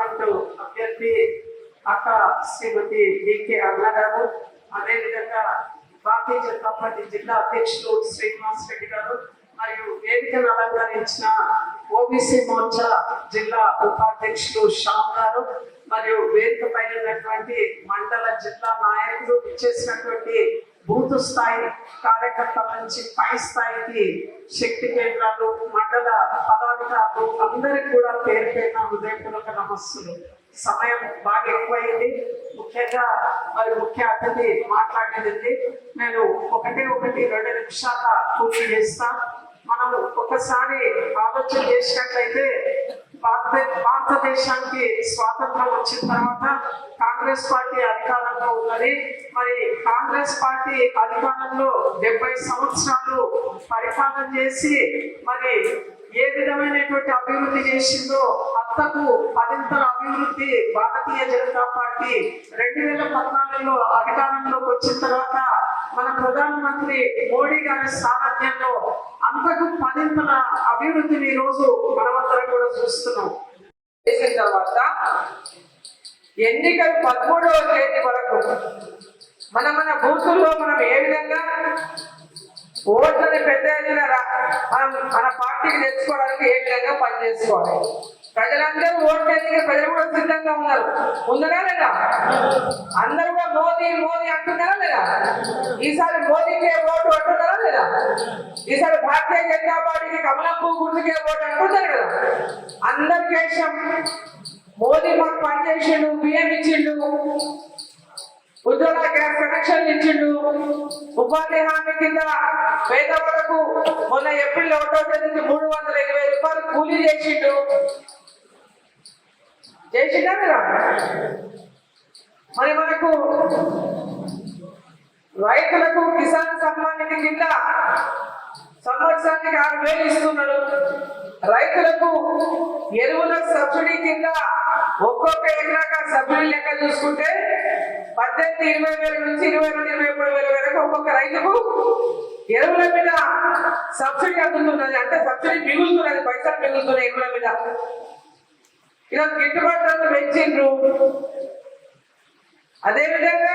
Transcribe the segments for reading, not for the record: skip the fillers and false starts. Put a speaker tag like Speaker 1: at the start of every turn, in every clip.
Speaker 1: Parliament అభ్యర్థి అక్క శ్రీమతి decay అరుణ గారు, అదేవిధంగా భారతీయ జనతా పార్టీ జిల్లా అధ్యక్షులు శ్రీనివాస్ రెడ్డి గారు, మరియు వేదికను అలంకరించిన ఓబీసీ మోర్చా జిల్లా ఉపాధ్యక్షులు శ్యామ్ గారు, మరియు వేదిక పైన ఉన్నటువంటి మండల జిల్లా నాయకులు, ఇచ్చేసినటువంటి బూత్ స్థాయి కార్యకర్తల నుంచి పై స్థాయికి శక్తి కేంద్రాలు, మండల పదాధికారులు అందరికి కూడా పేరు పేరున హృదయపూర్వక నమస్సులు. సమయం బాగా ఎక్కువైంది. ముఖ్యంగా మరి ముఖ్య అతిథి మాట్లాడేది నేను ఒకటి 2 నిమిషాల పూర్తి చేస్తా. మనం ఒకసారి ఆలోచన చేసినట్లయితే భారతదేశానికి స్వాతంత్రం వచ్చిన తర్వాత కాంగ్రెస్ పార్టీ అధికారంలో ఉన్నది. మరి కాంగ్రెస్ పార్టీ అధికారంలో 70 సంవత్సరాలు పరిపాలన చేసి మరి ఏ విధమైనటువంటి అభివృద్ధి చేసిందో అంతకు 10ంతల అభివృద్ధి భారతీయ జనతా పార్టీ 2014లో అధికారంలోకి వచ్చిన తర్వాత మన ప్రధానమంత్రి మోడీ గారి సారథ్యంలో అంతకు 10ంతల అభివృద్ధిని ఈ రోజు మనమందరం కూడా చూస్తున్నాం.
Speaker 2: చేసిన తర్వాత ఎన్నికలు 13వ తేదీ వరకు మన బూతుల్లో మనం ఏ విధంగా ఓట్లని పెద్ద ఎత్తున మన పార్టీకి తెచ్చుకోవడానికి ఏ విధంగా పనిచేసుకోవాలి. ప్రజలందరూ ఓట్లు ఎన్నిక ప్రజలు కూడా సిద్ధంగా ఉన్నారా లేదా? అందరూ కూడా మోదీ మోదీ అంటున్నారా లేదా? ఈసారి మోదీకే ఓటు అంటున్నారా లేదా? ఈసారి భారతీయ జనతా పార్టీకి కమలం పువ్వు గుర్తుకే ఓటు అంటున్నారు కదా. అందరి దేశం మోదీ మాకు పనిచేసిండు, బియ్యం ఇచ్చిండు, ఉజ్వల గ్యాస్ కనెక్షన్ ఇచ్చిండు, ఉపాధి హామీ కింద పేదవాళ్లకు మొన్న ఏప్రిల్ 1వ తేదీకి 320 రూపాయలు కూలీ చేసిండా కదా. మరి మనకు రైతులకు కిసాన్ సమ్మాన్ నిధి కింద సంవత్సరానికి 6,000 ఇస్తున్నాడు. రైతులకు ఎరువుల సబ్సిడీ కింద ఒక్కొక్క ఎకరాక సబ్సిడీ లెక్క చూసుకుంటే 18,000-20,000 నుంచి 22,000-23,000 వరకు ఒక్కొక్క రైతుకు ఎరువుల మీద సబ్సిడీ అందుతున్నది. అంటే సబ్సిడీ మిగులుతున్నది, పైసలు మిగులుతున్నాయి ఎరువుల మీద. ఇలా గిట్టుబాటు ధరలు పెంచిండ్రు. అదేవిధంగా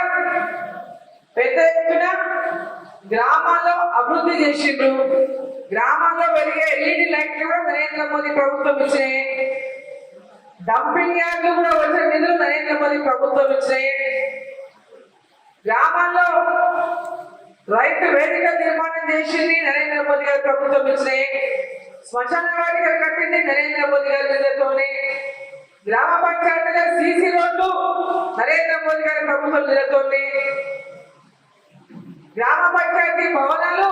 Speaker 2: పెద్ద ఎత్తున గ్రామాల్లో అభివృద్ధి చేసిండ్రు. గ్రామాల్లో వెలిగే ఎల్ఈడి లైట్లు కూడా నరేంద్ర మోదీ ప్రభుత్వం ఇచ్చినాయి. డంపింగ్ యార్డ్లు కూడా వచ్చిన నిధులు నరేంద్ర మోదీ ప్రభుత్వం ఇచ్చినాయి. గ్రామాల్లో రైతు వేదిక నిర్మాణం చేసింది నరేంద్ర మోదీ గారి ప్రభుత్వం ఇచ్చినాయి. శ్మశాన వాటికలు కట్టింది నరేంద్ర మోదీ గారి నిధులతోనే. గ్రామ పంచాయతీలో సీసీ రోడ్లు నరేంద్ర మోదీ గారి ప్రభుత్వం నిధులతోనే. గ్రామ పంచాయతీ భవనాలు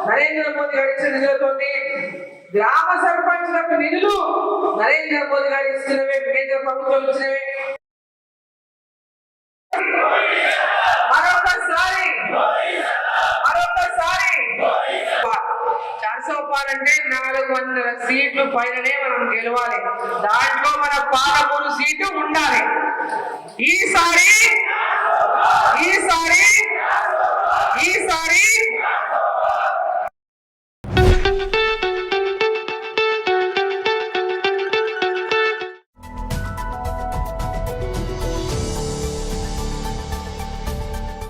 Speaker 2: నరేంద్ర మోదీ గారి ఇచ్చిన నిధులతోనే. గ్రామ సర్పంచులకు నిధులు నరేంద్ర మోదీ గారు ఇస్తున్నవే, కేంద్ర ప్రభుత్వం ఇచ్చినవే. మరొకసారి 400 పాలంటే 400 సీట్లు పైననే మనం గెలవాలి. దాంట్లో మన పాలమూరు సీటు ఉండాలి. ఈసారి